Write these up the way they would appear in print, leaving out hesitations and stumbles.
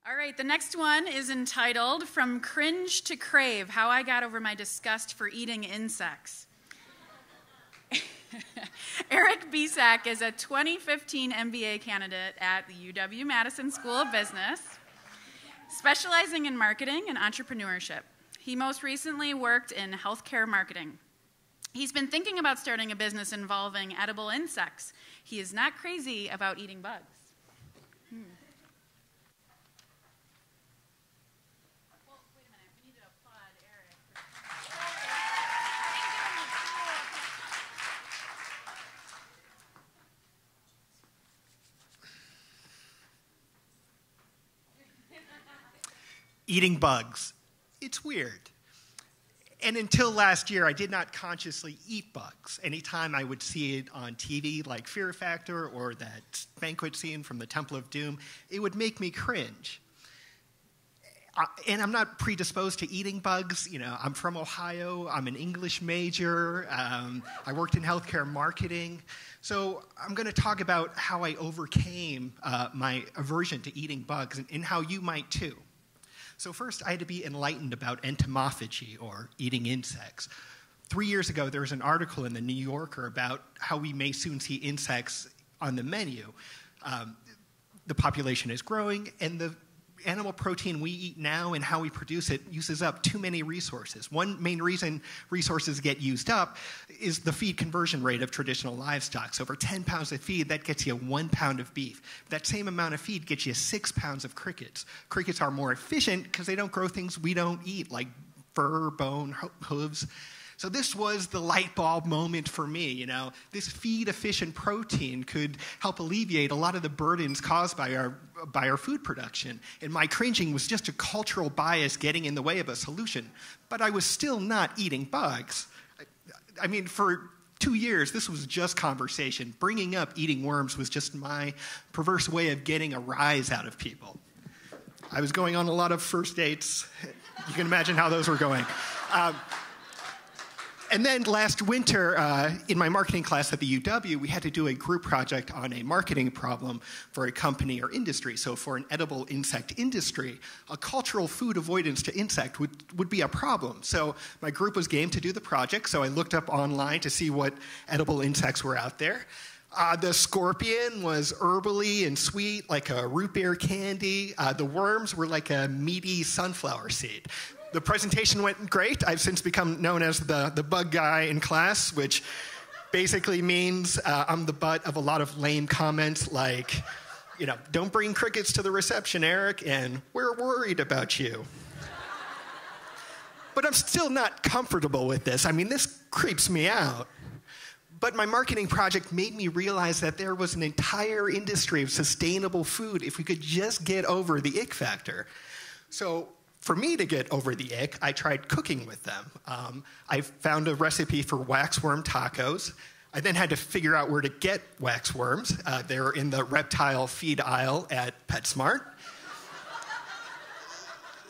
All right, the next one is entitled From Cringe to Crave, How I Got Over My Disgust for Eating Insects. Eric Besak is a 2015 MBA candidate at the UW-Madison School of Business, specializing in marketing and entrepreneurship. He most recently worked in healthcare marketing. He's been thinking about starting a business involving edible insects. He is not crazy about eating bugs. Well, wait a minute. We need to applaud Eric. Eating bugs. It's weird. And until last year, I did not consciously eat bugs. Anytime I would see it on TV, like Fear Factor or that banquet scene from the Temple of Doom, it would make me cringe. And I'm not predisposed to eating bugs. You know, I'm from Ohio. I'm an English major. I worked in healthcare marketing. So I'm going to talk about how I overcame my aversion to eating bugs and how you might too. So first, I had to be enlightened about entomophagy, or eating insects. 3 years ago, there was an article in the New Yorker about how we may soon see insects on the menu. The population is growing, and the animal protein we eat now and how we produce it uses up too many resources. One main reason resources get used up is the feed conversion rate of traditional livestock. So for 10 pounds of feed, that gets you 1 pound of beef. That same amount of feed gets you 6 pounds of crickets. Crickets are more efficient because they don't grow things we don't eat, like fur, bone, hooves. So this was the light bulb moment for me, you know. This feed-efficient protein could help alleviate a lot of the burdens caused by our food production. And my cringing was just a cultural bias getting in the way of a solution. But I was still not eating bugs. I mean, for 2 years, this was just conversation. Bringing up eating worms was just my perverse way of getting a rise out of people. I was going on a lot of first dates. You can imagine how those were going. And then last winter, in my marketing class at the UW, we had to do a group project on a marketing problem for a company or industry. So for an edible insect industry, a cultural food avoidance to insect would be a problem. So my group was game to do the project, so I looked up online to see what edible insects were out there. The scorpion was herbally and sweet, like a root beer candy. The worms were like a meaty sunflower seed. The presentation went great. I've since become known as the bug guy in class, which basically means I'm the butt of a lot of lame comments like, you know, don't bring crickets to the reception, Eric, and we're worried about you. But I'm still not comfortable with this. I mean, this creeps me out. But my marketing project made me realize that there was an entire industry of sustainable food if we could just get over the ick factor. So for me to get over the ick, I tried cooking with them. I found a recipe for waxworm tacos. I then had to figure out where to get waxworms. They're in the reptile feed aisle at PetSmart.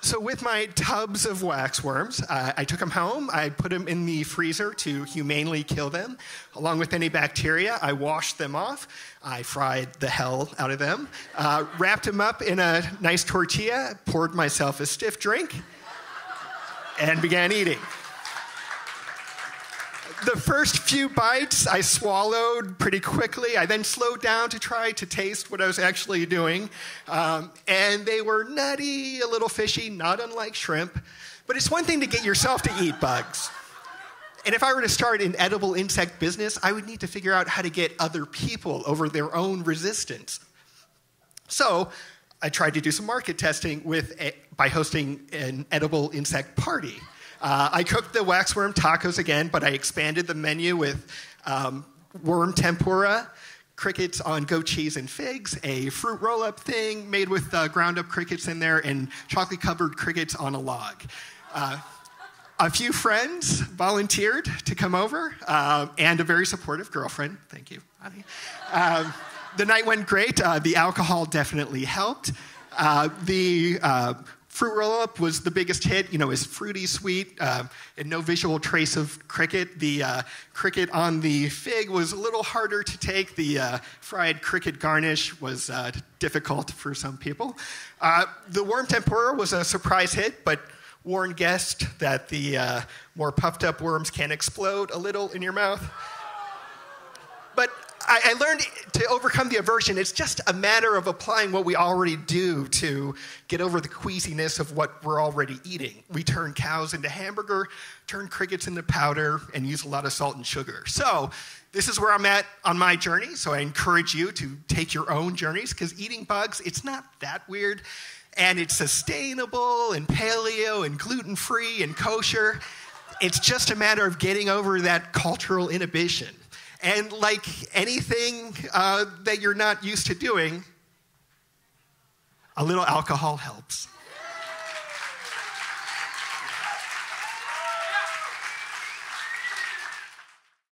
So with my tubs of waxworms, I took them home. I put them in the freezer to humanely kill them. Along with any bacteria, I washed them off. I fried the hell out of them, wrapped them up in a nice tortilla, poured myself a stiff drink, and began eating. The first few bites I swallowed pretty quickly. I then slowed down to try to taste what I was actually doing. And they were nutty, a little fishy, not unlike shrimp. But it's one thing to get yourself to eat bugs. And if I were to start an edible insect business, I would need to figure out how to get other people over their own resistance. So I tried to do some market testing by hosting an edible insect party. I cooked the waxworm tacos again, but I expanded the menu with worm tempura, crickets on goat cheese and figs, a fruit roll-up thing made with ground-up crickets in there, and chocolate-covered crickets on a log. A few friends volunteered to come over, and a very supportive girlfriend. Thank you, honey. The night went great. The alcohol definitely helped. The Fruit roll-up was the biggest hit. You know, it's fruity, sweet, and no visual trace of cricket. The cricket on the fig was a little harder to take. The fried cricket garnish was difficult for some people. The worm tempura was a surprise hit, but warn guests that the more puffed up worms can explode a little in your mouth. But I learned to overcome the aversion. It's just a matter of applying what we already do to get over the queasiness of what we're already eating. We turn cows into hamburger, turn crickets into powder, and use a lot of salt and sugar. So this is where I'm at on my journey, so I encourage you to take your own journeys, because eating bugs, it's not that weird, and it's sustainable and paleo and gluten-free and kosher. It's just a matter of getting over that cultural inhibition. And like anything that you're not used to doing, a little alcohol helps.